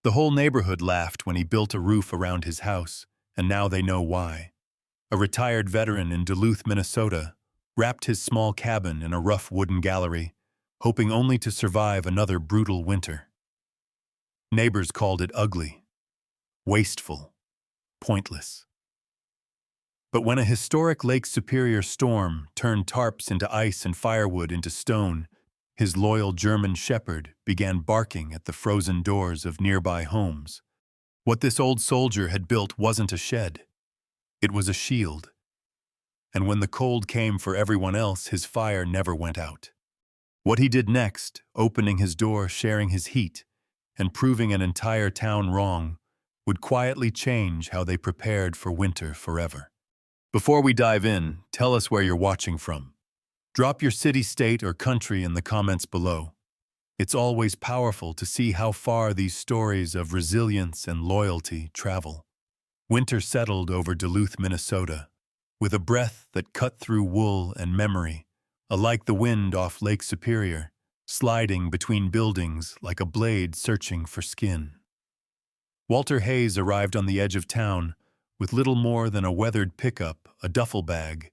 The whole neighborhood laughed when he built a roof around his house, and now they know why. A retired veteran in Duluth, Minnesota, wrapped his small cabin in a rough wooden gallery, hoping only to survive another brutal winter. Neighbors called it ugly, wasteful, pointless. But when a historic Lake Superior storm turned tarps into ice and firewood into stone, his loyal German shepherd began barking at the frozen doors of nearby homes. What this old soldier had built wasn't a shed. It was a shield. And when the cold came for everyone else, his fire never went out. What he did next, opening his door, sharing his heat, and proving an entire town wrong, would quietly change how they prepared for winter forever. Before we dive in, tell us where you're watching from. Drop your city, state, or country in the comments below. It's always powerful to see how far these stories of resilience and loyalty travel. Winter settled over Duluth, Minnesota, with a breath that cut through wool and memory, alike the wind off Lake Superior, sliding between buildings like a blade searching for skin. Walter Hayes arrived on the edge of town with little more than a weathered pickup, a duffel bag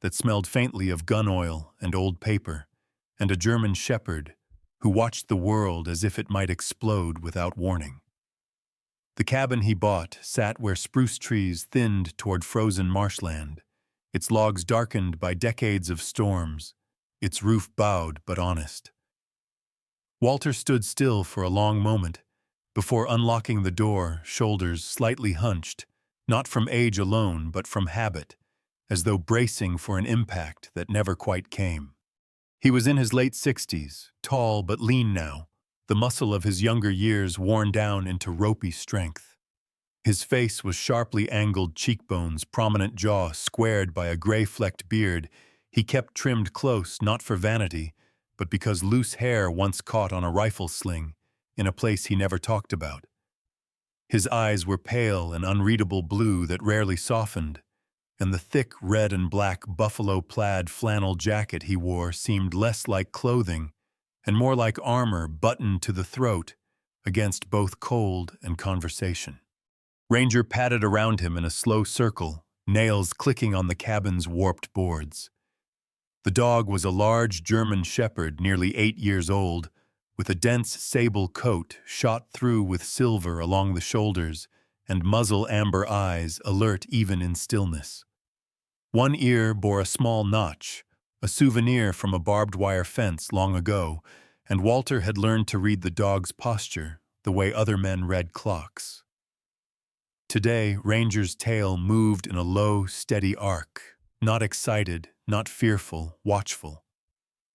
that smelled faintly of gun oil and old paper, and a German shepherd who watched the world as if it might explode without warning. The cabin he bought sat where spruce trees thinned toward frozen marshland, its logs darkened by decades of storms, its roof bowed but honest. Walter stood still for a long moment before unlocking the door, shoulders slightly hunched, not from age alone but from habit, as though bracing for an impact that never quite came. He was in his late 60s, tall but lean now, the muscle of his younger years worn down into ropey strength. His face was sharply angled cheekbones, prominent jaw squared by a gray-flecked beard he kept trimmed close not for vanity, but because loose hair once caught on a rifle sling in a place he never talked about. His eyes were pale and unreadable blue that rarely softened, and the thick red and black buffalo plaid flannel jacket he wore seemed less like clothing and more like armor buttoned to the throat against both cold and conversation. Ranger padded around him in a slow circle, nails clicking on the cabin's warped boards. The dog was a large German shepherd, nearly 8 years old, with a dense sable coat shot through with silver along the shoulders and muzzle amber eyes alert even in stillness. One ear bore a small notch, a souvenir from a barbed wire fence long ago, and Walter had learned to read the dog's posture the way other men read clocks. Today, Ranger's tail moved in a low, steady arc, not excited, not fearful, watchful.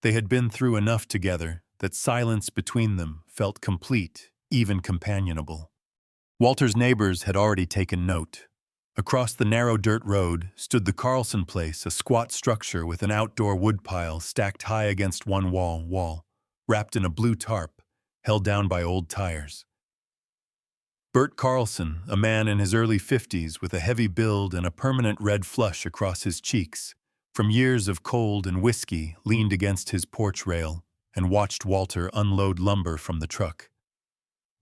They had been through enough together that silence between them felt complete, even companionable. Walter's neighbors had already taken note. Across the narrow dirt road stood the Carlson place, a squat structure with an outdoor woodpile stacked high against one wall, wrapped in a blue tarp, held down by old tires. Bert Carlson, a man in his early 50s with a heavy build and a permanent red flush across his cheeks, from years of cold and whiskey, leaned against his porch rail and watched Walter unload lumber from the truck.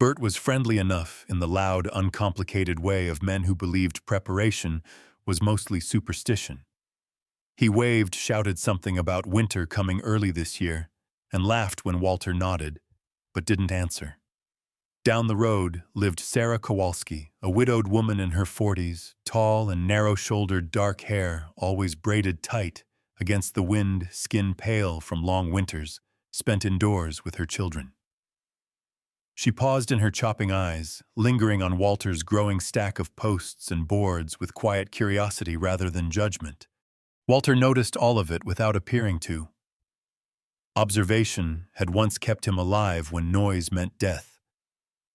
Bert was friendly enough in the loud, uncomplicated way of men who believed preparation was mostly superstition. He waved, shouted something about winter coming early this year, and laughed when Walter nodded, but didn't answer. Down the road lived Sarah Kowalski, a widowed woman in her 40s, tall and narrow-shouldered, dark hair, always braided tight against the wind, skin pale from long winters, spent indoors with her children. She paused in her chopping eyes, lingering on Walter's growing stack of posts and boards with quiet curiosity rather than judgment. Walter noticed all of it without appearing to. Observation had once kept him alive when noise meant death.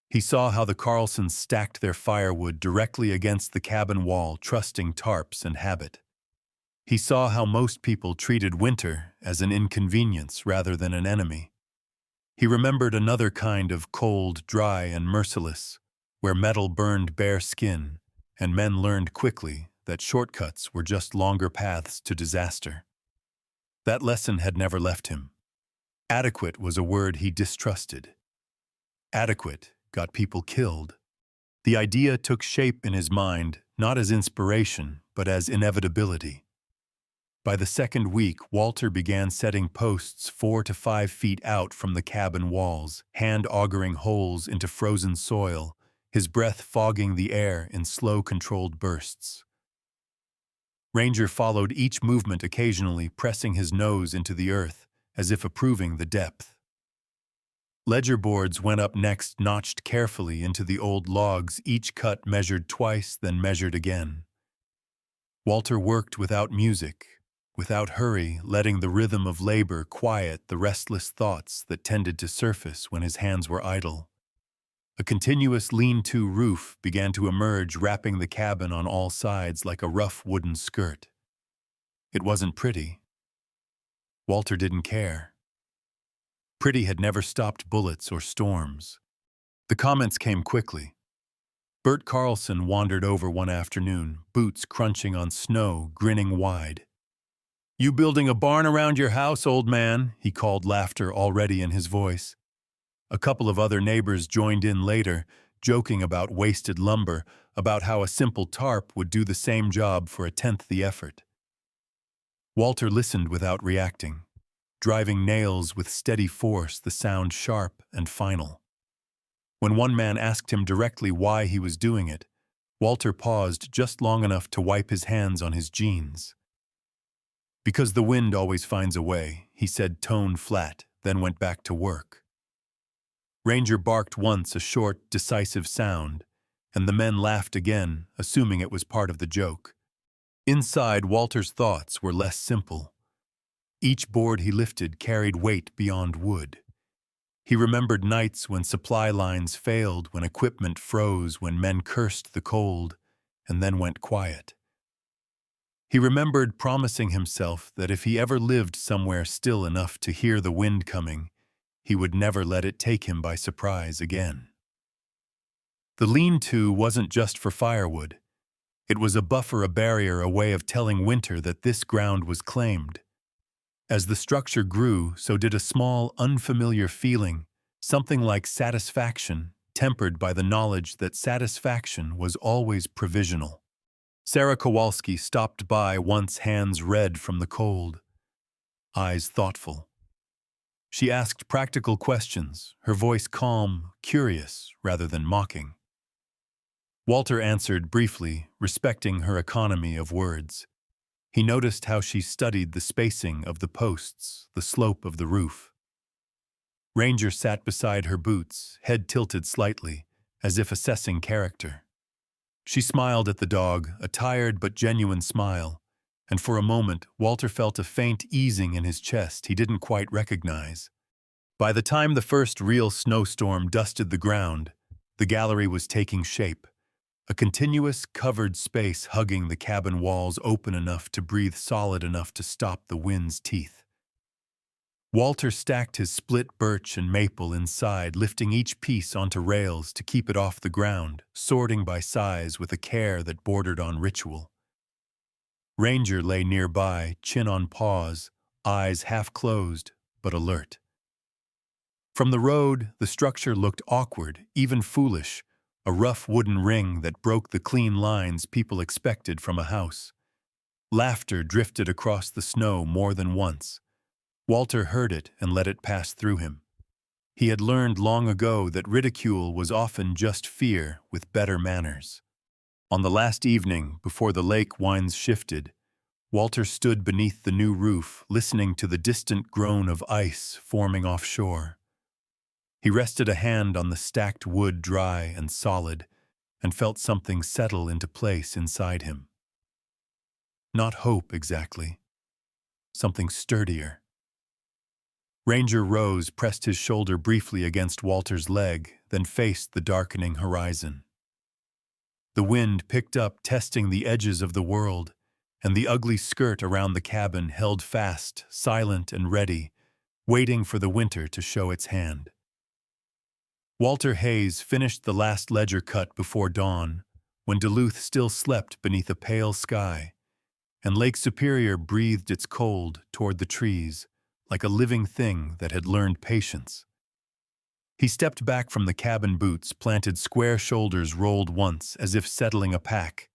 He saw how the Carlsons stacked their firewood directly against the cabin wall, trusting tarps and habit. He saw how most people treated winter as an inconvenience rather than an enemy. He remembered another kind of cold, dry, and merciless, where metal burned bare skin, and men learned quickly that shortcuts were just longer paths to disaster. That lesson had never left him. Adequate was a word he distrusted. Adequate, got people killed. The idea took shape in his mind, not as inspiration, but as inevitability. By the second week, Walter began setting posts 4 to 5 feet out from the cabin walls, hand-augering holes into frozen soil, his breath fogging the air in slow, controlled bursts. Ranger followed each movement, occasionally pressing his nose into the earth, as if approving the depth. Ledger boards went up next, notched carefully into the old logs, each cut measured twice, then measured again. Walter worked without music, without hurry, letting the rhythm of labor quiet the restless thoughts that tended to surface when his hands were idle. A continuous lean-to roof began to emerge, wrapping the cabin on all sides like a rough wooden skirt. It wasn't pretty. Walter didn't care. Pretty had never stopped bullets or storms. The comments came quickly. Bert Carlson wandered over one afternoon, boots crunching on snow, grinning wide. "You building a barn around your house, old man?" he called, laughter already in his voice. A couple of other neighbors joined in later, joking about wasted lumber, about how a simple tarp would do the same job for a tenth the effort. Walter listened without reacting, driving nails with steady force, the sound sharp and final. When one man asked him directly why he was doing it, Walter paused just long enough to wipe his hands on his jeans. "Because the wind always finds a way," he said, tone flat, then went back to work. Ranger barked once, a short, decisive sound, and the men laughed again, assuming it was part of the joke. Inside, Walter's thoughts were less simple. Each board he lifted carried weight beyond wood. He remembered nights when supply lines failed, when equipment froze, when men cursed the cold, and then went quiet. He remembered promising himself that if he ever lived somewhere still enough to hear the wind coming, he would never let it take him by surprise again. The lean-to wasn't just for firewood. It was a buffer, a barrier, a way of telling winter that this ground was claimed. As the structure grew, so did a small, unfamiliar feeling, something like satisfaction, tempered by the knowledge that satisfaction was always provisional. Sarah Kowalski stopped by once, hands red from the cold, eyes thoughtful. She asked practical questions, her voice calm, curious, rather than mocking. Walter answered briefly, respecting her economy of words. He noticed how she studied the spacing of the posts, the slope of the roof. Ranger sat beside her, boots, head tilted slightly, as if assessing character. She smiled at the dog, a tired but genuine smile, and for a moment Walter felt a faint easing in his chest he didn't quite recognize. By the time the first real snowstorm dusted the ground, the gallery was taking shape, a continuous covered space hugging the cabin walls, open enough to breathe, solid enough to stop the wind's teeth. Walter stacked his split birch and maple inside, lifting each piece onto rails to keep it off the ground, sorting by size with a care that bordered on ritual. Ranger lay nearby, chin on paws, eyes half closed, but alert. From the road, the structure looked awkward, even foolish, a rough wooden ring that broke the clean lines people expected from a house. Laughter drifted across the snow more than once. Walter heard it and let it pass through him. He had learned long ago that ridicule was often just fear with better manners. On the last evening, before the lake winds shifted, Walter stood beneath the new roof, listening to the distant groan of ice forming offshore. He rested a hand on the stacked wood, dry and solid, and felt something settle into place inside him. Not hope exactly, something sturdier. Ranger rose, pressed his shoulder briefly against Walter's leg, then faced the darkening horizon. The wind picked up, testing the edges of the world, and the ugly skirt around the cabin held fast, silent and ready, waiting for the winter to show its hand. Walter Hayes finished the last ledger cut before dawn, when Duluth still slept beneath a pale sky, and Lake Superior breathed its cold toward the trees, like a living thing that had learned patience. He stepped back from the cabin boots, planted square shoulders rolled once as if settling a pack,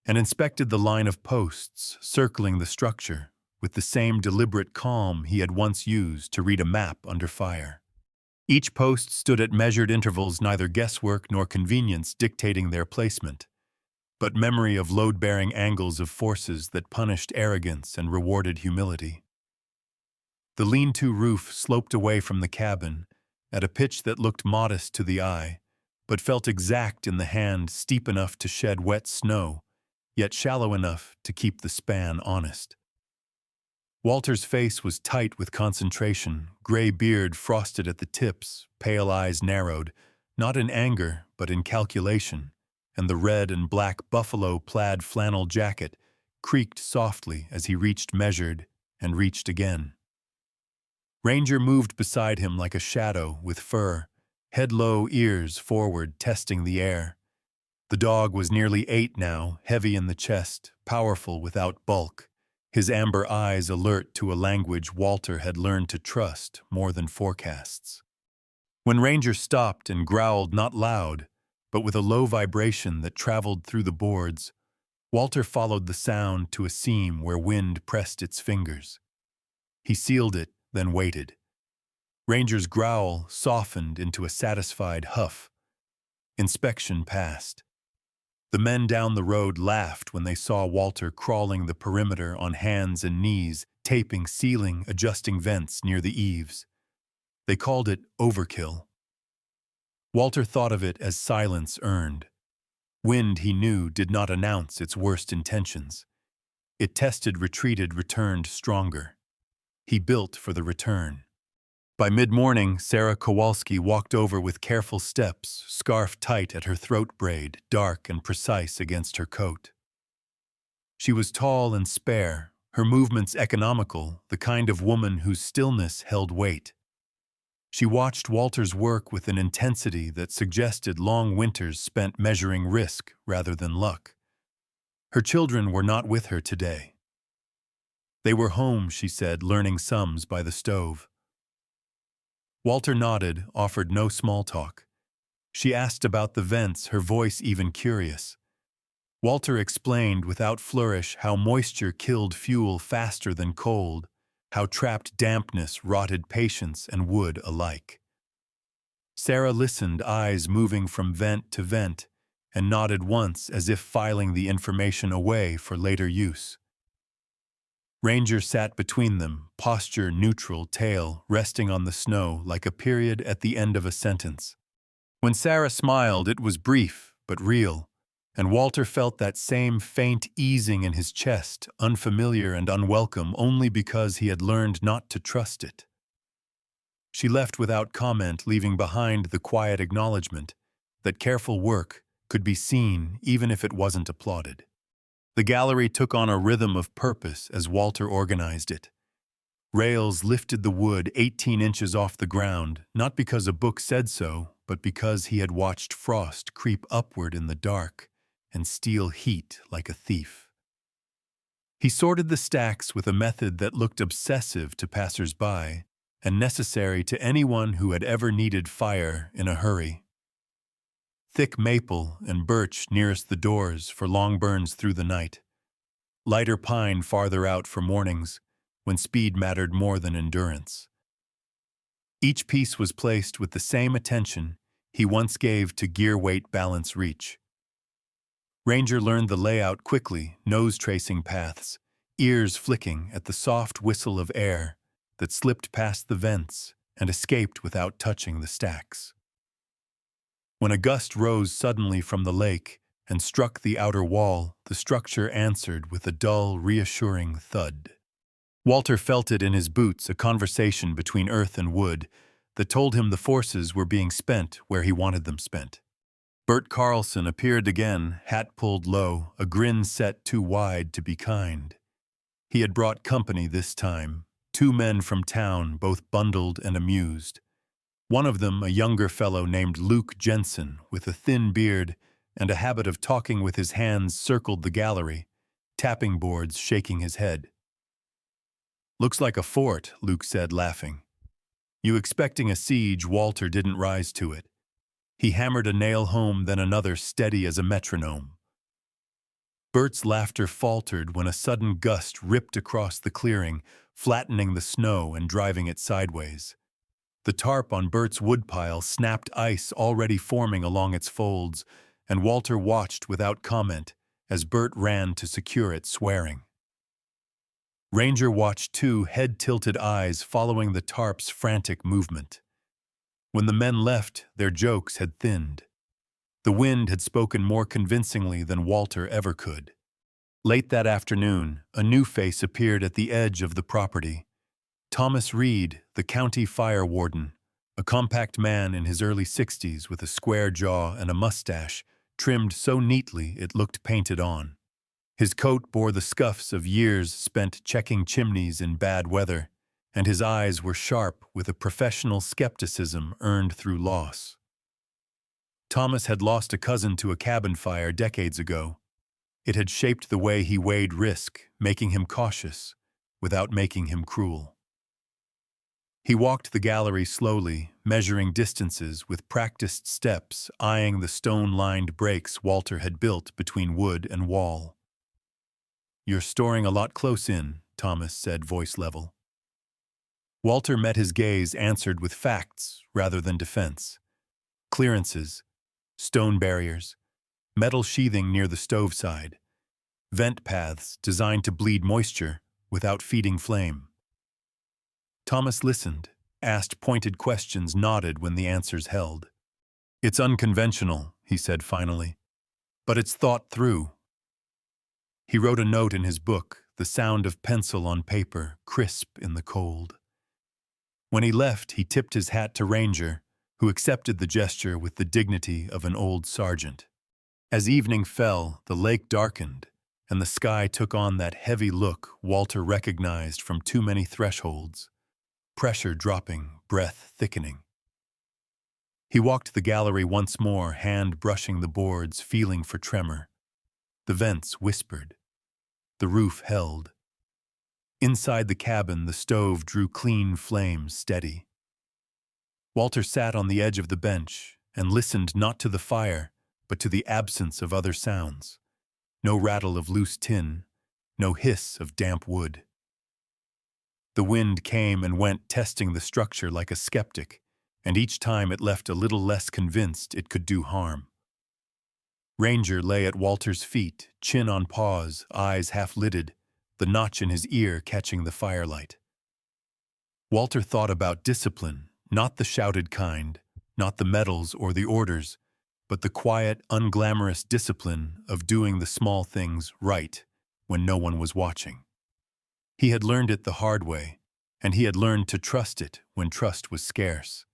and inspected the line of posts circling the structure with the same deliberate calm he had once used to read a map under fire. Each post stood at measured intervals, neither guesswork nor convenience dictating their placement, but memory of load-bearing angles of forces that punished arrogance and rewarded humility. The lean-to roof sloped away from the cabin at a pitch that looked modest to the eye, but felt exact in the hand, steep enough to shed wet snow, yet shallow enough to keep the span honest. Walter's face was tight with concentration, gray beard frosted at the tips, pale eyes narrowed, not in anger but in calculation, and the red and black buffalo plaid flannel jacket creaked softly as he reached, measured, and reached again. Ranger moved beside him like a shadow with fur, head low, ears forward, testing the air. The dog was nearly 8 now, heavy in the chest, powerful without bulk, his amber eyes alert to a language Walter had learned to trust more than forecasts. When Ranger stopped and growled, not loud, but with a low vibration that traveled through the boards, Walter followed the sound to a seam where wind pressed its fingers. He sealed it, then waited. Ranger's growl softened into a satisfied huff. Inspection passed. The men down the road laughed when they saw Walter crawling the perimeter on hands and knees, taping ceiling, adjusting vents near the eaves. They called it overkill. Walter thought of it as silence earned. Wind, he knew, did not announce its worst intentions. It tested, retreated, returned stronger. He built for the return. By mid-morning, Sarah Kowalski walked over with careful steps, scarf tight at her throat braid, dark and precise against her coat. She was tall and spare, her movements economical, the kind of woman whose stillness held weight. She watched Walter's work with an intensity that suggested long winters spent measuring risk rather than luck. Her children were not with her today. They were home, she said, learning sums by the stove. Walter nodded, offered no small talk. She asked about the vents, her voice even curious. Walter explained without flourish how moisture killed fuel faster than cold, how trapped dampness rotted patience and wood alike. Sarah listened, eyes moving from vent to vent, and nodded once as if filing the information away for later use. Ranger sat between them, posture neutral, tail resting on the snow like a period at the end of a sentence. When Sarah smiled, it was brief but real, and Walter felt that same faint easing in his chest, unfamiliar and unwelcome only because he had learned not to trust it. She left without comment, leaving behind the quiet acknowledgement that careful work could be seen even if it wasn't applauded. The gallery took on a rhythm of purpose as Walter organized it. Rails lifted the wood 18 inches off the ground, not because a book said so, but because he had watched frost creep upward in the dark and steal heat like a thief. He sorted the stacks with a method that looked obsessive to passers-by and necessary to anyone who had ever needed fire in a hurry. Thick maple and birch nearest the doors for long burns through the night. Lighter pine farther out for mornings, when speed mattered more than endurance. Each piece was placed with the same attention he once gave to gear weight balance reach. Ranger learned the layout quickly, nose tracing paths, ears flicking at the soft whistle of air that slipped past the vents and escaped without touching the stacks. When a gust rose suddenly from the lake and struck the outer wall, the structure answered with a dull, reassuring thud. Walter felt it in his boots, a conversation between earth and wood that told him the forces were being spent where he wanted them spent. Bert Carlson appeared again, hat pulled low, a grin set too wide to be kind. He had brought company this time, 2 men from town, both bundled and amused. One of them, a younger fellow named Luke Jensen, with a thin beard and a habit of talking with his hands, circled the gallery, tapping boards, shaking his head. "Looks like a fort," Luke said, laughing. You expecting a siege, Walter didn't rise to it. He hammered a nail home, then another, steady as a metronome. Bert's laughter faltered when a sudden gust ripped across the clearing, flattening the snow and driving it sideways. The tarp on Bert's woodpile snapped, ice already forming along its folds, and Walter watched without comment as Bert ran to secure it, swearing. Ranger watched too, head-tilted eyes following the tarp's frantic movement. When the men left, their jokes had thinned. The wind had spoken more convincingly than Walter ever could. Late that afternoon, a new face appeared at the edge of the property. Thomas Reed, the county fire warden, a compact man in his early 60s with a square jaw and a mustache trimmed so neatly it looked painted on. His coat bore the scuffs of years spent checking chimneys in bad weather, and his eyes were sharp with a professional skepticism earned through loss. Thomas had lost a cousin to a cabin fire decades ago. It had shaped the way he weighed risk, making him cautious, without making him cruel. He walked the gallery slowly, measuring distances with practiced steps, eyeing the stone-lined breaks Walter had built between wood and wall. "You're storing a lot close in," Thomas said, voice level. Walter met his gaze, answered with facts rather than defense. Clearances, stone barriers, metal sheathing near the stove side, vent paths designed to bleed moisture without feeding flame. Thomas listened, asked pointed questions, nodded when the answers held. "It's unconventional," he said finally, "but it's thought through." He wrote a note in his book, the sound of pencil on paper, crisp in the cold. When he left, he tipped his hat to Ranger, who accepted the gesture with the dignity of an old sergeant. As evening fell, the lake darkened, and the sky took on that heavy look Walter recognized from too many thresholds, pressure dropping, breath thickening. He walked the gallery once more, hand brushing the boards, feeling for tremor. The vents whispered. The roof held. Inside the cabin, the stove drew clean flames, steady. Walter sat on the edge of the bench and listened not to the fire, but to the absence of other sounds. No rattle of loose tin, no hiss of damp wood. The wind came and went, testing the structure like a skeptic, and each time it left a little less convinced it could do harm. Ranger lay at Walter's feet, chin on paws, eyes half-lidded, the notch in his ear catching the firelight. Walter thought about discipline, not the shouted kind, not the medals or the orders, but the quiet, unglamorous discipline of doing the small things right when no one was watching. He had learned it the hard way, and he had learned to trust it when trust was scarce.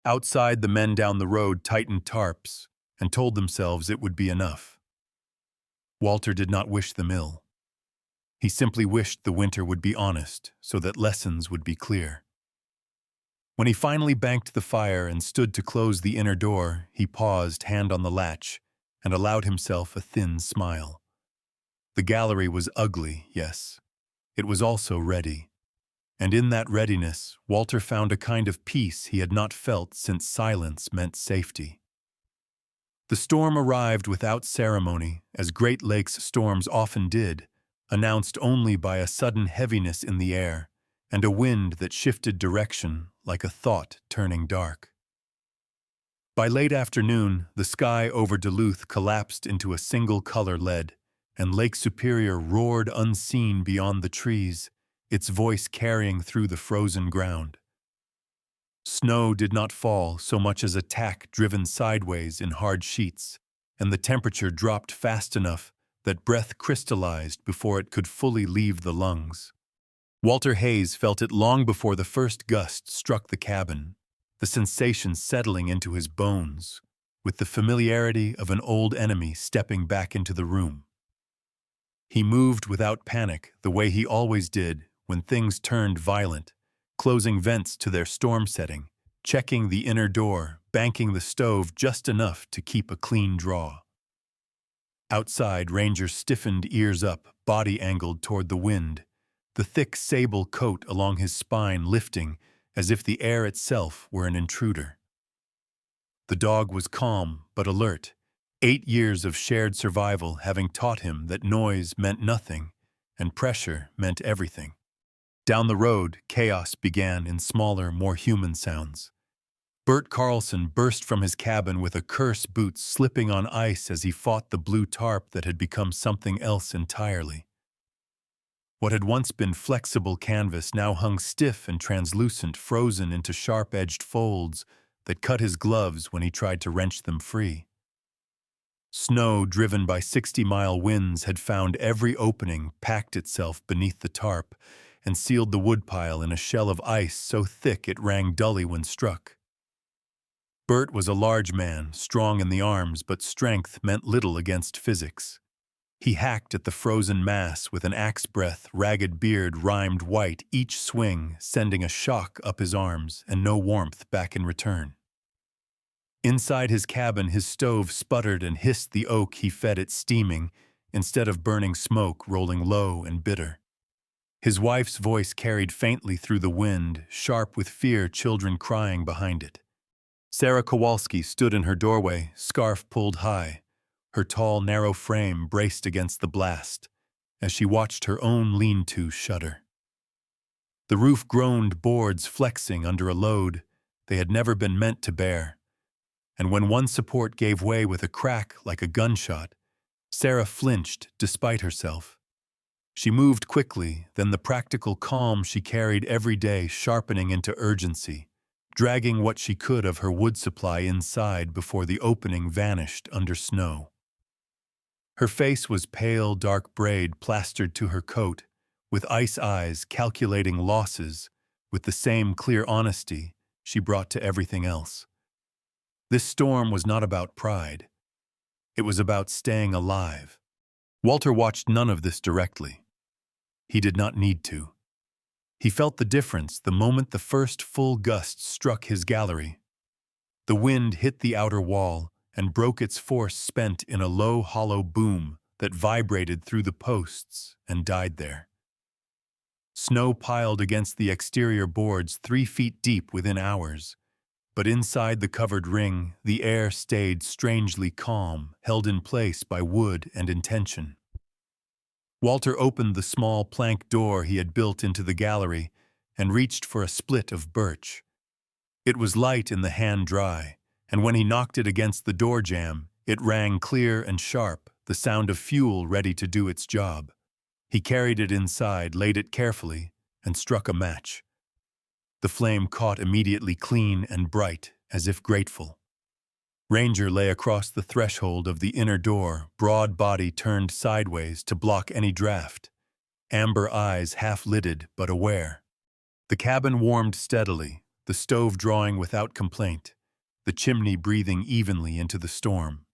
Outside, the men down the road tightened tarps and told themselves it would be enough. Walter did not wish them ill. He simply wished the winter would be honest so that lessons would be clear. When he finally banked the fire and stood to close the inner door, he paused, hand on the latch, and allowed himself a thin smile. The gallery was ugly, yes. It was also ready. And in that readiness, Walter found a kind of peace he had not felt since silence meant safety. The storm arrived without ceremony, as Great Lakes storms often did, announced only by a sudden heaviness in the air and a wind that shifted direction like a thought turning dark. By late afternoon, the sky over Duluth collapsed into a single-color lead, and Lake Superior roared unseen beyond the trees, its voice carrying through the frozen ground. Snow did not fall so much as a tack driven sideways in hard sheets, and the temperature dropped fast enough that breath crystallized before it could fully leave the lungs. Walter Hayes felt it long before the first gust struck the cabin, the sensation settling into his bones, with the familiarity of an old enemy stepping back into the room. He moved without panic, the way he always did when things turned violent, closing vents to their storm setting, checking the inner door, banking the stove just enough to keep a clean draw. Outside, Ranger stiffened, ears up, body angled toward the wind, the thick sable coat along his spine lifting as if the air itself were an intruder. The dog was calm but alert, 8 years of shared survival having taught him that noise meant nothing and pressure meant everything. Down the road, chaos began in smaller, more human sounds. Bert Carlson burst from his cabin with a curse boots slipping on ice as he fought the blue tarp that had become something else entirely. What had once been flexible canvas now hung stiff and translucent, frozen into sharp-edged folds that cut his gloves when he tried to wrench them free. Snow, driven by 60-mile winds, had found every opening, packed itself beneath the tarp, and sealed the woodpile in a shell of ice so thick it rang dully when struck. Bert was a large man, strong in the arms, but strength meant little against physics. He hacked at the frozen mass with an axe-breadth, ragged beard rimed white each swing, sending a shock up his arms and no warmth back in return. Inside his cabin, his stove sputtered and hissed the oak he fed it steaming, instead of burning smoke rolling low and bitter. His wife's voice carried faintly through the wind, sharp with fear, children crying behind it. Sarah Kowalski stood in her doorway, scarf pulled high, her tall, narrow frame braced against the blast, as she watched her own lean-to shudder. The roof groaned, boards flexing under a load they had never been meant to bear, and when one support gave way with a crack like a gunshot, Sarah flinched despite herself. She moved quickly, then the practical calm she carried every day sharpening into urgency, dragging what she could of her wood supply inside before the opening vanished under snow. Her face was pale, dark braid plastered to her coat, with ice eyes calculating losses with the same clear honesty she brought to everything else. This storm was not about pride. It was about staying alive. Walter watched none of this directly. He did not need to. He felt the difference the moment the first full gust struck his gallery. The wind hit the outer wall and broke its force spent in a low, hollow boom that vibrated through the posts and died there. Snow piled against the exterior boards 3 feet deep within hours, but inside the covered ring, the air stayed strangely calm, held in place by wood and intention. Walter opened the small plank door he had built into the gallery and reached for a split of birch. It was light in the hand dry, and when he knocked it against the door jamb, it rang clear and sharp, the sound of fuel ready to do its job. He carried it inside, laid it carefully, and struck a match. The flame caught immediately clean and bright, as if grateful. Ranger lay across the threshold of the inner door, broad body turned sideways to block any draft, amber eyes half-lidded but aware. The cabin warmed steadily, the stove drawing without complaint, the chimney breathing evenly into the storm.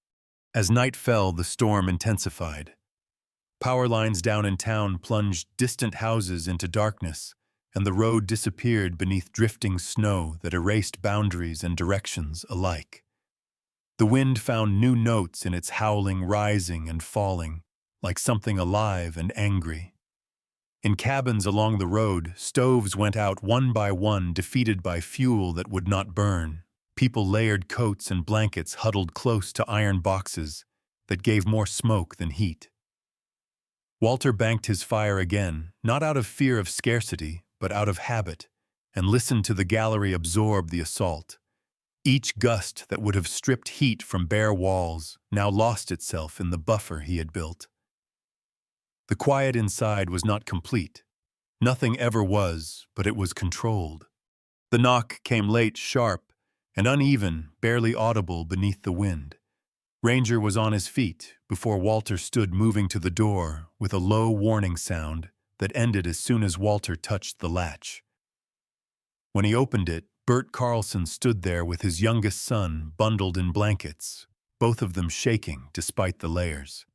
As night fell, the storm intensified. Power lines down in town plunged distant houses into darkness, and the road disappeared beneath drifting snow that erased boundaries and directions alike. The wind found new notes in its howling, rising and falling, like something alive and angry. In cabins along the road, stoves went out one by one, defeated by fuel that would not burn. People layered coats and blankets huddled close to iron boxes that gave more smoke than heat. Walter banked his fire again, not out of fear of scarcity, but out of habit, and listened to the gallery absorb the assault. Each gust that would have stripped heat from bare walls now lost itself in the buffer he had built. The quiet inside was not complete. Nothing ever was, but it was controlled. The knock came late, sharp, and uneven, barely audible beneath the wind. Ranger was on his feet before Walter stood moving to the door with a low warning sound that ended as soon as Walter touched the latch. When he opened it, Bert Carlson stood there with his youngest son bundled in blankets, both of them shaking despite the layers.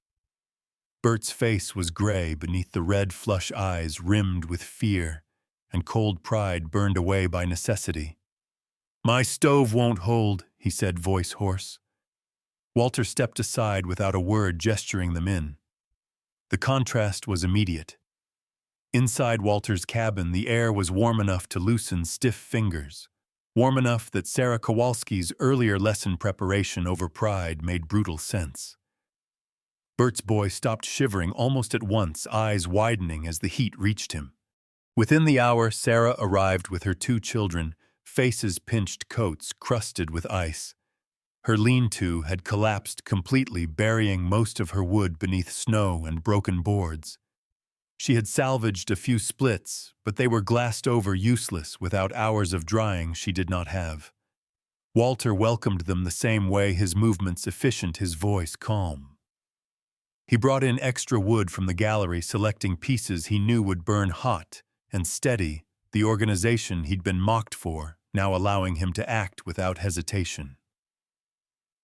Bert's face was gray beneath the red flush eyes rimmed with fear, and cold pride burned away by necessity. "My stove won't hold," he said, voice hoarse. Walter stepped aside without a word, gesturing them in. The contrast was immediate. Inside Walter's cabin, the air was warm enough to loosen stiff fingers, warm enough that Sarah Kowalski's earlier lesson preparation over pride made brutal sense. Bert's boy stopped shivering almost at once, eyes widening as the heat reached him. Within the hour, Sarah arrived with her 2 children, faces pinched, coats crusted with ice. Her lean-to had collapsed completely, burying most of her wood beneath snow and broken boards. She had salvaged a few splits, but they were glassed over, useless, without hours of drying she did not have. Walter welcomed them the same way, his movements efficient, his voice calm. He brought in extra wood from the gallery, selecting pieces he knew would burn hot and steady, the organization he'd been mocked for, now allowing him to act without hesitation.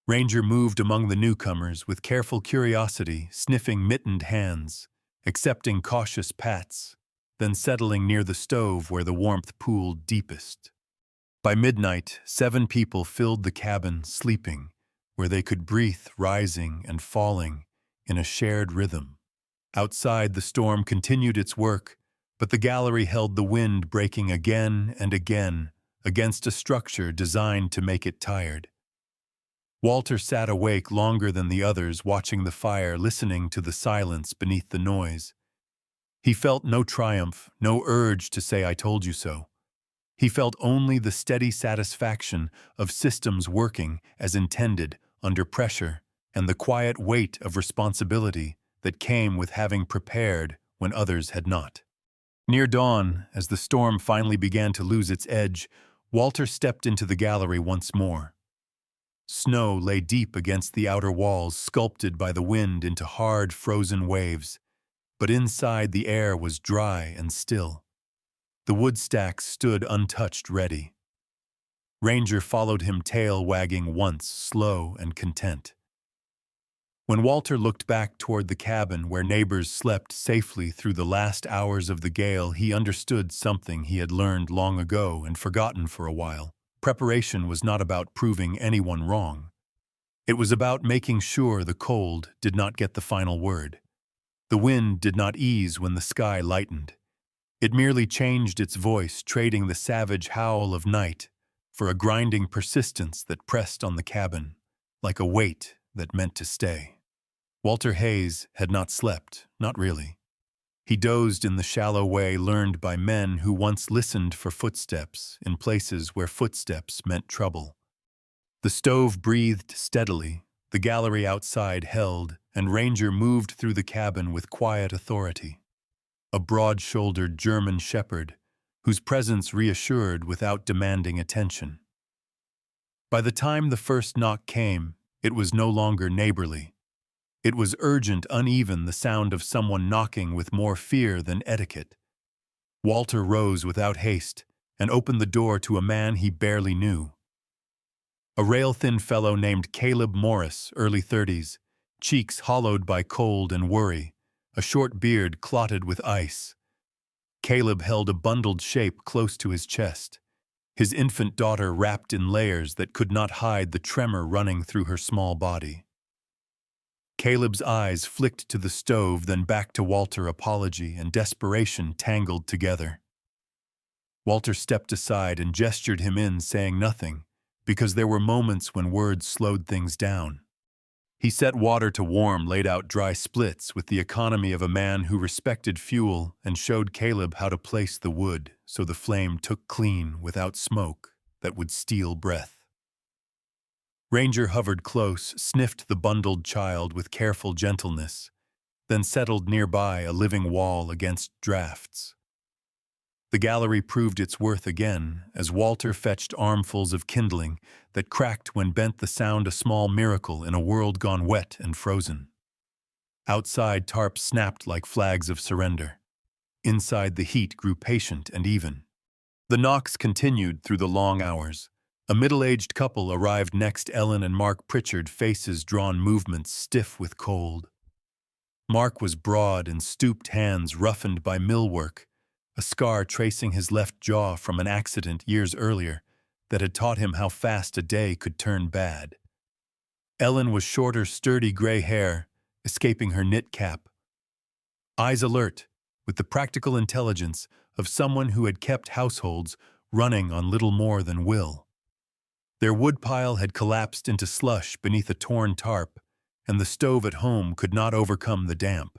Ranger moved among the newcomers with careful curiosity, sniffing mittened hands, accepting cautious pats, then settling near the stove where the warmth pooled deepest. By midnight, 7 people filled the cabin, sleeping, where they could breathe, rising and falling in a shared rhythm. Outside, the storm continued its work, but the gallery held the wind, breaking again and again against a structure designed to make it tired. Walter sat awake longer than the others, watching the fire, listening to the silence beneath the noise. He felt no triumph, no urge to say, "I told you so." He felt only the steady satisfaction of systems working as intended under pressure, and the quiet weight of responsibility that came with having prepared when others had not. Near dawn, as the storm finally began to lose its edge, Walter stepped into the gallery once more. Snow lay deep against the outer walls, sculpted by the wind into hard, frozen waves, but inside the air was dry and still. The wood stacks stood untouched, ready. Ranger followed him, tail wagging once, slow and content. When Walter looked back toward the cabin where neighbors slept safely through the last hours of the gale, he understood something he had learned long ago and forgotten for a while. Preparation was not about proving anyone wrong. It was about making sure the cold did not get the final word. The wind did not ease when the sky lightened. It merely changed its voice, trading the savage howl of night for a grinding persistence that pressed on the cabin, like a weight that meant to stay. Walter Hayes had not slept, not really. He dozed in the shallow way learned by men who once listened for footsteps in places where footsteps meant trouble. The stove breathed steadily, the gallery outside held, and Ranger moved through the cabin with quiet authority. A broad-shouldered German shepherd, whose presence reassured without demanding attention. By the time the first knock came, it was no longer neighborly. It was urgent, uneven, the sound of someone knocking with more fear than etiquette. Walter rose without haste and opened the door to a man he barely knew. A rail-thin fellow named Caleb Morris, early 30s, cheeks hollowed by cold and worry, a short beard clotted with ice. Caleb held a bundled shape close to his chest, his infant daughter wrapped in layers that could not hide the tremor running through her small body. Caleb's eyes flicked to the stove, then back to Walter, apology and desperation tangled together. Walter stepped aside and gestured him in, saying nothing, because there were moments when words slowed things down. He set water to warm, laid out dry splits with the economy of a man who respected fuel, and showed Caleb how to place the wood so the flame took clean without smoke that would steal breath. Ranger hovered close, sniffed the bundled child with careful gentleness, then settled nearby, a living wall against drafts. The gallery proved its worth again as Walter fetched armfuls of kindling that cracked when bent, the sound a small miracle in a world gone wet and frozen. Outside, tarps snapped like flags of surrender. Inside, the heat grew patient and even. The knocks continued through the long hours. A middle-aged couple arrived next, Ellen and Mark Pritchard, faces drawn, movements stiff with cold. Mark was broad and stooped, hands roughened by millwork, a scar tracing his left jaw from an accident years earlier that had taught him how fast a day could turn bad. Ellen was shorter, sturdy, gray hair, escaping her knit cap. Eyes alert, with the practical intelligence of someone who had kept households running on little more than will. Their woodpile had collapsed into slush beneath a torn tarp, and the stove at home could not overcome the damp.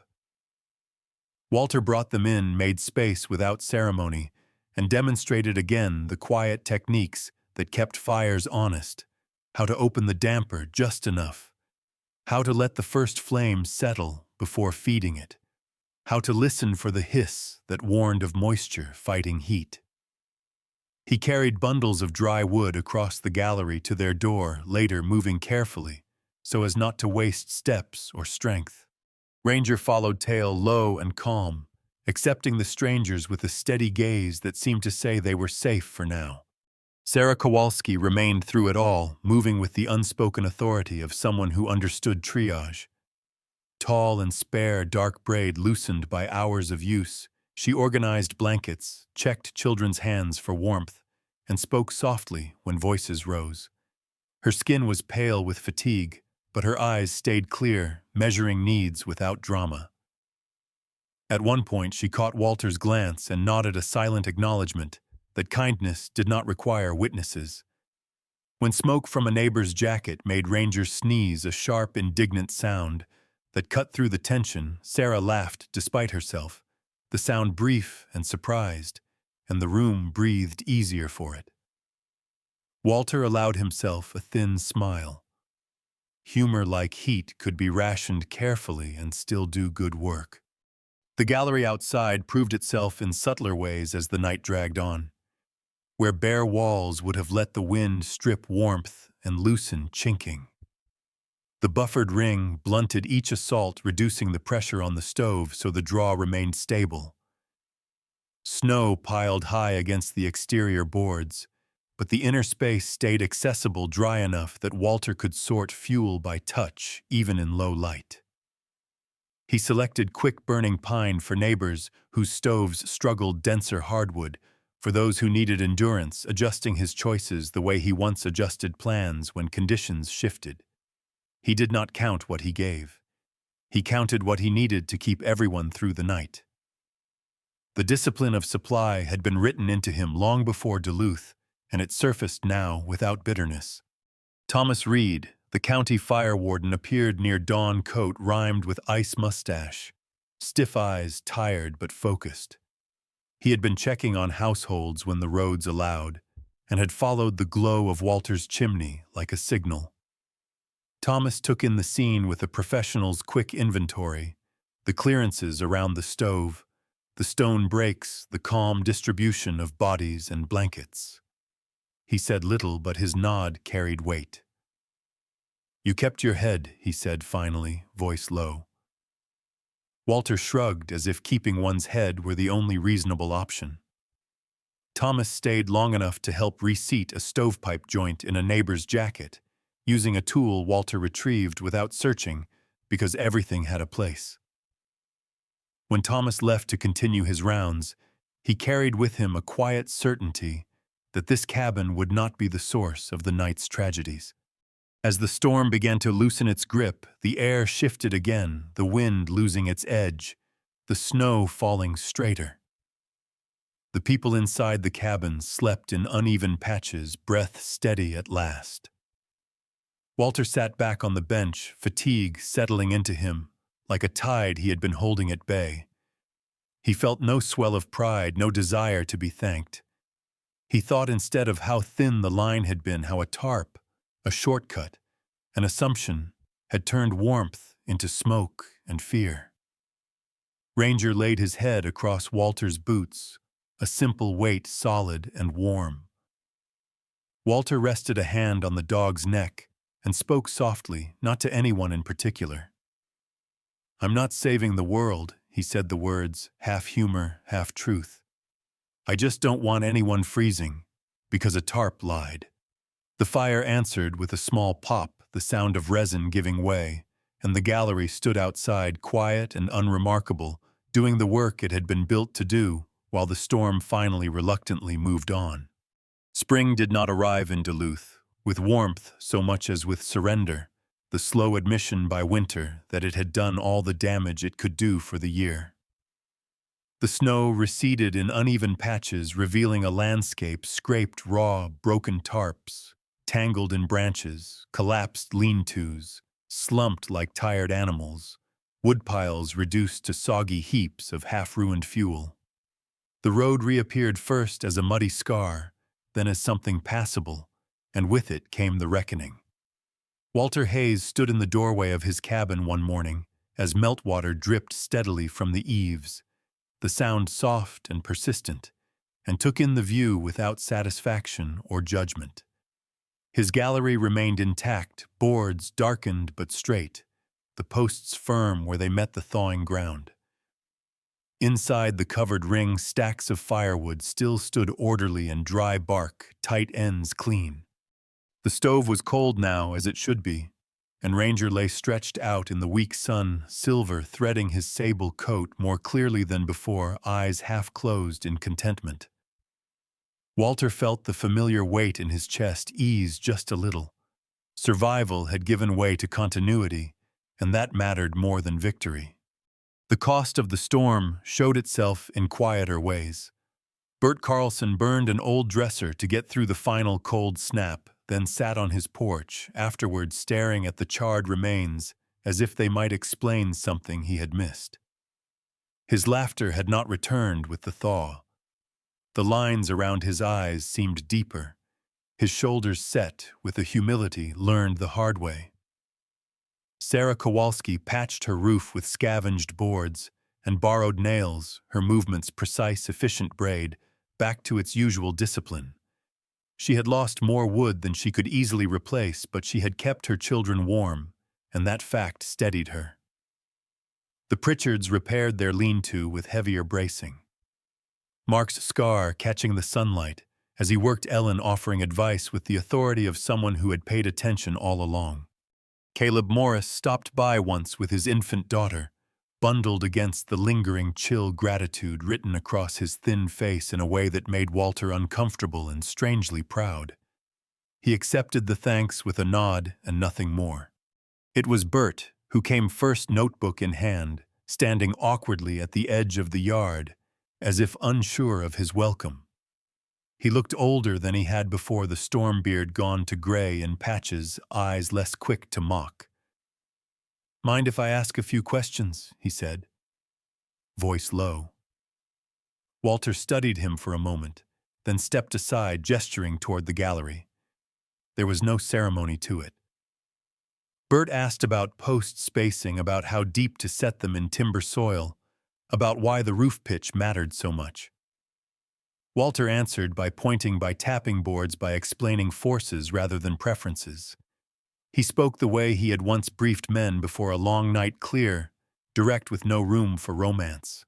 Walter brought them in, made space without ceremony, and demonstrated again the quiet techniques that kept fires honest, how to open the damper just enough, how to let the first flame settle before feeding it, how to listen for the hiss that warned of moisture fighting heat. He carried bundles of dry wood across the gallery to their door, later moving carefully, so as not to waste steps or strength. Ranger followed tail low and calm, accepting the strangers with a steady gaze that seemed to say they were safe for now. Sarah Kowalski remained through it all, moving with the unspoken authority of someone who understood triage. Tall and spare, dark braid loosened by hours of use, she organized blankets, checked children's hands for warmth, and spoke softly when voices rose. Her skin was pale with fatigue, but her eyes stayed clear, measuring needs without drama. At one point, she caught Walter's glance and nodded a silent acknowledgement that kindness did not require witnesses. When smoke from a neighbor's jacket made Ranger sneeze a sharp, indignant sound that cut through the tension, Sarah laughed despite herself, the sound brief and surprised, and the room breathed easier for it. Walter allowed himself a thin smile. Humor like heat could be rationed carefully and still do good work. The gallery outside proved itself in subtler ways as the night dragged on. Where bare walls would have let the wind strip warmth and loosen chinking. The buffered ring blunted each assault, reducing the pressure on the stove so the draw remained stable. Snow piled high against the exterior boards, but the inner space stayed accessible, dry enough that Walter could sort fuel by touch, even in low light. He selected quick-burning pine for neighbors whose stoves struggled denser hardwood, for those who needed endurance, adjusting his choices the way he once adjusted plans when conditions shifted. He did not count what he gave. He counted what he needed to keep everyone through the night. The discipline of supply had been written into him long before Duluth, and it surfaced now without bitterness. Thomas Reed, the county fire warden, appeared near dawn, coat rimed with ice mustache, stiff eyes tired but focused. He had been checking on households when the roads allowed, and had followed the glow of Walter's chimney like a signal. Thomas took in the scene with a professional's quick inventory, the clearances around the stove, the stone breaks, the calm distribution of bodies and blankets. He said little, but his nod carried weight. "You kept your head," he said finally, voice low. Walter shrugged as if keeping one's head were the only reasonable option. Thomas stayed long enough to help reseat a stovepipe joint in a neighbor's jacket, using a tool Walter retrieved without searching because everything had a place. When Thomas left to continue his rounds, he carried with him a quiet certainty that this cabin would not be the source of the night's tragedies. As the storm began to loosen its grip, the air shifted again, the wind losing its edge, the snow falling straighter. The people inside the cabin slept in uneven patches, breath steady at last. Walter sat back on the bench, fatigue settling into him, like a tide he had been holding at bay. He felt no swell of pride, no desire to be thanked. He thought instead of how thin the line had been, how a tarp, a shortcut, an assumption, had turned warmth into smoke and fear. Ranger laid his head across Walter's boots, a simple weight solid and warm. Walter rested a hand on the dog's neck and spoke softly, not to anyone in particular. "I'm not saving the world," he said the words, half humor, half truth. "I just don't want anyone freezing, because a tarp lied." The fire answered with a small pop, the sound of resin giving way, and the gallery stood outside, quiet and unremarkable, doing the work it had been built to do, while the storm finally reluctantly moved on. Spring did not arrive in Duluth, with warmth so much as with surrender, the slow admission by winter that it had done all the damage it could do for the year. The snow receded in uneven patches, revealing a landscape scraped raw, broken tarps, tangled in branches, collapsed lean-tos, slumped like tired animals, woodpiles reduced to soggy heaps of half-ruined fuel. The road reappeared first as a muddy scar, then as something passable, and with it came the reckoning. Walter Hayes stood in the doorway of his cabin one morning as meltwater dripped steadily from the eaves, the sound soft and persistent, and took in the view without satisfaction or judgment. His gallery remained intact, boards darkened but straight, the posts firm where they met the thawing ground. Inside the covered ring, stacks of firewood still stood orderly and dry bark, tight ends clean. The stove was cold now, as it should be, and Ranger lay stretched out in the weak sun, silver threading his sable coat more clearly than before, eyes half closed in contentment. Walter felt the familiar weight in his chest ease just a little. Survival had given way to continuity, and that mattered more than victory. The cost of the storm showed itself in quieter ways. Bert Carlson burned an old dresser to get through the final cold snap, then sat on his porch, afterward staring at the charred remains as if they might explain something he had missed. His laughter had not returned with the thaw. The lines around his eyes seemed deeper, his shoulders set with a humility learned the hard way. Sarah Kowalski patched her roof with scavenged boards and borrowed nails, her movements precise, efficient braid, back to its usual discipline. She had lost more wood than she could easily replace, but she had kept her children warm, and that fact steadied her. The Pritchards repaired their lean-to with heavier bracing. Mark's scar catching the sunlight, as he worked Ellen offering advice with the authority of someone who had paid attention all along. Caleb Morris stopped by once with his infant daughter, bundled against the lingering chill gratitude written across his thin face in a way that made Walter uncomfortable and strangely proud. He accepted the thanks with a nod and nothing more. It was Bert who came first, notebook in hand, standing awkwardly at the edge of the yard, as if unsure of his welcome. He looked older than he had before, the storm beard gone to gray in patches, eyes less quick to mock. "Mind if I ask a few questions?" he said, voice low. Walter studied him for a moment, then stepped aside, gesturing toward the gallery. There was no ceremony to it. Bert asked about post spacing, about how deep to set them in timber soil, about why the roof pitch mattered so much. Walter answered by pointing, by tapping boards, by explaining forces rather than preferences. He spoke the way he had once briefed men before a long night, clear, direct, with no room for romance.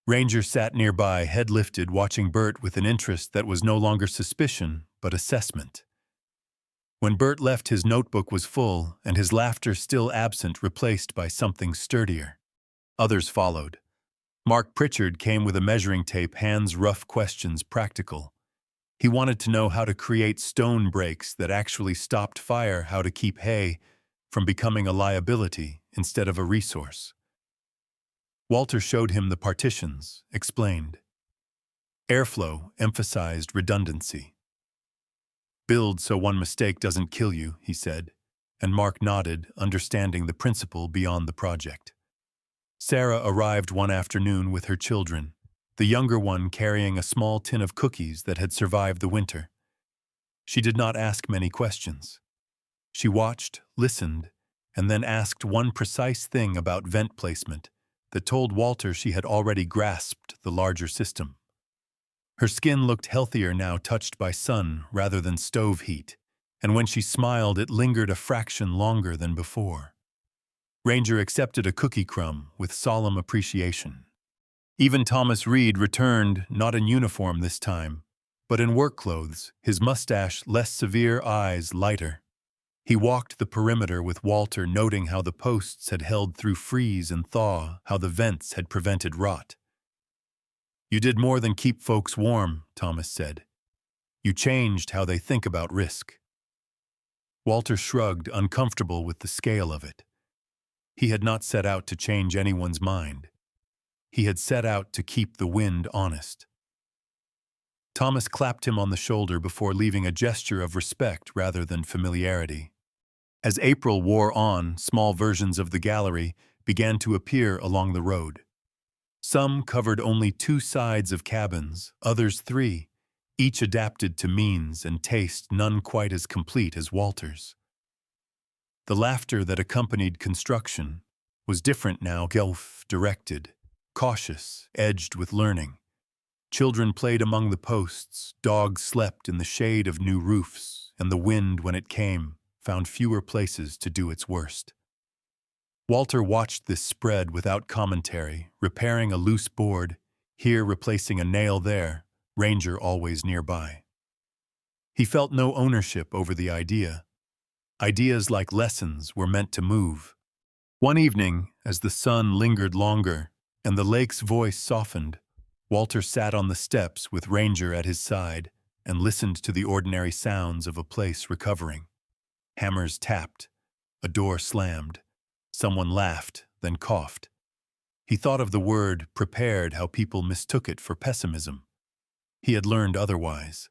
Ranger sat nearby, head lifted, watching Bert with an interest that was no longer suspicion, but assessment. When Bert left, his notebook was full, and his laughter still absent, replaced by something sturdier. Others followed. Mark Pritchard came with a measuring tape, hands rough, questions practical. He wanted to know how to create stone breaks that actually stopped fire, how to keep hay from becoming a liability instead of a resource. Walter showed him the partitions, explained. Airflow emphasized redundancy. "Build so one mistake doesn't kill you," he said, and Mark nodded, understanding the principle beyond the project. Sarah arrived one afternoon with her children, the younger one carrying a small tin of cookies that had survived the winter. She did not ask many questions. She watched, listened, and then asked one precise thing about vent placement that told Walter she had already grasped the larger system. Her skin looked healthier now, touched by sun rather than stove heat, and when she smiled it lingered a fraction longer than before. Ranger accepted a cookie crumb with solemn appreciation. Even Thomas Reed returned, not in uniform this time, but in work clothes, his mustache less severe, eyes lighter. He walked the perimeter with Walter, noting how the posts had held through freeze and thaw, how the vents had prevented rot. "You did more than keep folks warm," Thomas said. "You changed how they think about risk." Walter shrugged, uncomfortable with the scale of it. He had not set out to change anyone's mind. He had set out to keep the wind honest. Thomas clapped him on the shoulder before leaving a gesture of respect rather than familiarity. As April wore on, small versions of the gallery began to appear along the road. Some covered only 2 sides of cabins, others 3, each adapted to means and taste none quite as complete as Walter's. The laughter that accompanied construction was different now, self-directed, cautious, edged with learning. Children played among the posts, dogs slept in the shade of new roofs, and the wind, when it came, found fewer places to do its worst. Walter watched this spread without commentary, repairing a loose board, here replacing a nail there, Ranger always nearby. He felt no ownership over the idea. Ideas like lessons were meant to move. One evening, as the sun lingered longer and the lake's voice softened, Walter sat on the steps with Ranger at his side and listened to the ordinary sounds of a place recovering. Hammers tapped, a door slammed, someone laughed, then coughed. He thought of the word prepared, how people mistook it for pessimism. He had learned otherwise.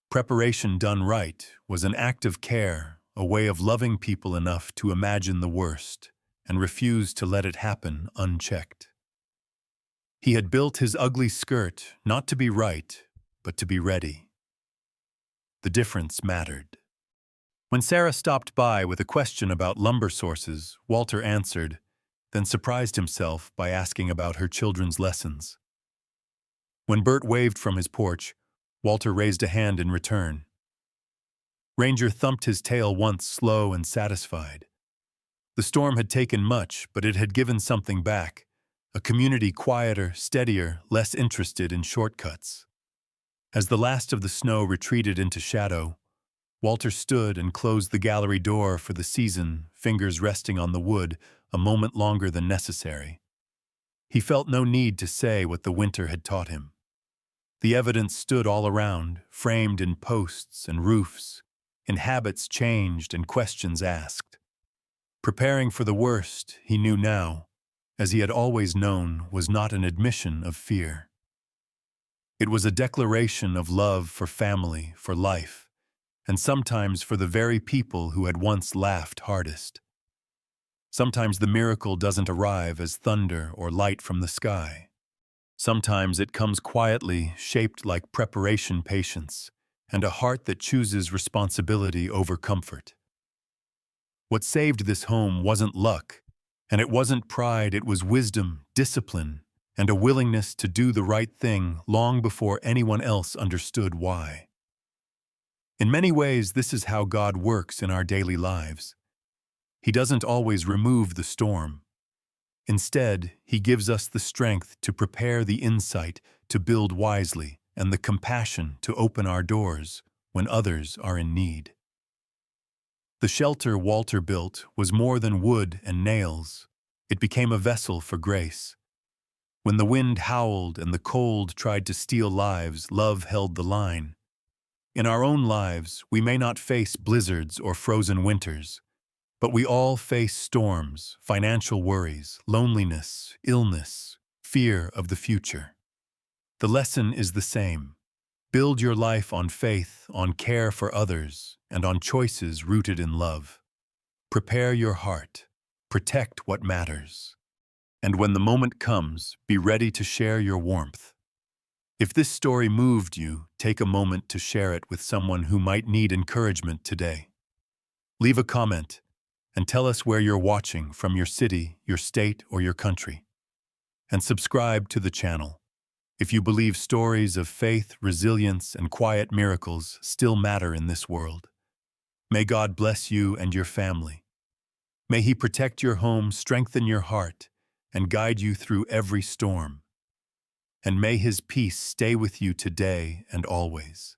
Preparation done right was an act of care, a way of loving people enough to imagine the worst and refuse to let it happen unchecked. He had built his ugly skirt not to be right, but to be ready. The difference mattered. When Sarah stopped by with a question about lumber sources, Walter answered, then surprised himself by asking about her children's lessons. When Bert waved from his porch, Walter raised a hand in return. Ranger thumped his tail once, slow and satisfied. The storm had taken much, but it had given something back, a community quieter, steadier, less interested in shortcuts. As the last of the snow retreated into shadow, Walter stood and closed the gallery door for the season, fingers resting on the wood, a moment longer than necessary. He felt no need to say what the winter had taught him. The evidence stood all around, framed in posts and roofs, in habits changed and questions asked. Preparing for the worst, he knew now, as he had always known, was not an admission of fear. It was a declaration of love for family, for life, and sometimes for the very people who had once laughed hardest. Sometimes the miracle doesn't arrive as thunder or light from the sky. Sometimes it comes quietly, shaped like preparation, patience, and a heart that chooses responsibility over comfort. What saved this home wasn't luck, and it wasn't pride, it was wisdom, discipline, and a willingness to do the right thing long before anyone else understood why. In many ways, this is how God works in our daily lives. He doesn't always remove the storm. Instead, He gives us the strength to prepare, the insight to build wisely, and the compassion to open our doors when others are in need. The shelter Walter built was more than wood and nails. It became a vessel for grace. When the wind howled and the cold tried to steal lives, love held the line. In our own lives, we may not face blizzards or frozen winters, but we all face storms, financial worries, loneliness, illness, fear of the future. The lesson is the same. Build your life on faith, on care for others, and on choices rooted in love. Prepare your heart. Protect what matters. And when the moment comes, be ready to share your warmth. If this story moved you, take a moment to share it with someone who might need encouragement today. Leave a comment and tell us where you're watching from, your city, your state, or your country. And subscribe to the channel if you believe stories of faith, resilience, and quiet miracles still matter in this world. May God bless you and your family. May He protect your home, strengthen your heart, and guide you through every storm. And may His peace stay with you today and always.